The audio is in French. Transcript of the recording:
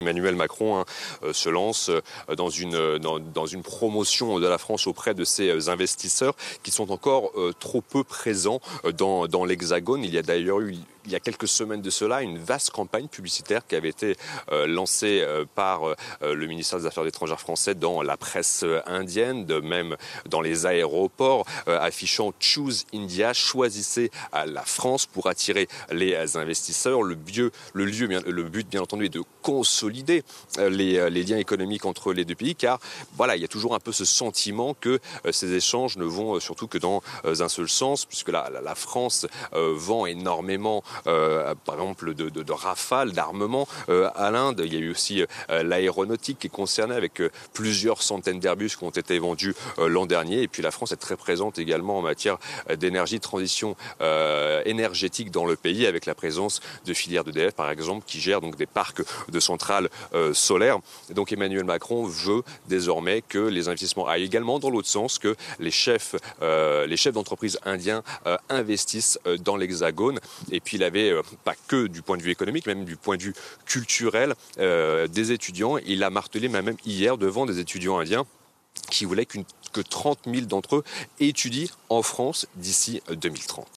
Emmanuel Macron se lance dans une promotion de la France auprès de ses investisseurs qui sont encore trop peu présents dans l'Hexagone. Il y a d'ailleurs eu, il y a quelques semaines de cela, une vaste campagne publicitaire qui avait été lancée par le ministère des Affaires étrangères français dans la presse indienne, de même dans les aéroports, affichant « Choose India », choisissez la France pour attirer les investisseurs. Le but, bien entendu, est de consolider les liens économiques entre les deux pays, car voilà, il y a toujours un peu ce sentiment que ces échanges ne vont surtout que dans un seul sens, puisque la France vend énormément, par exemple, de rafales, d'armements à l'Inde. Il y a eu aussi l'aéronautique qui est concernée avec plusieurs centaines d'Airbus qui ont été vendus l'an dernier. Et puis la France est très présente également en matière d'énergie, de transition énergétique dans le pays, avec la présence de filières d'EDF, par exemple, qui gèrent donc des parcs de centrales solaires. Donc Emmanuel Macron veut désormais que les investissements aillent également dans l'autre sens, que les chefs d'entreprise indiens investissent dans l'Hexagone. Et puis il avait, pas que du point de vue économique, même du point de vue culturel, des étudiants. Il a martelé même hier devant des étudiants indiens qui voulaient que 30 000 d'entre eux étudient en France d'ici 2030.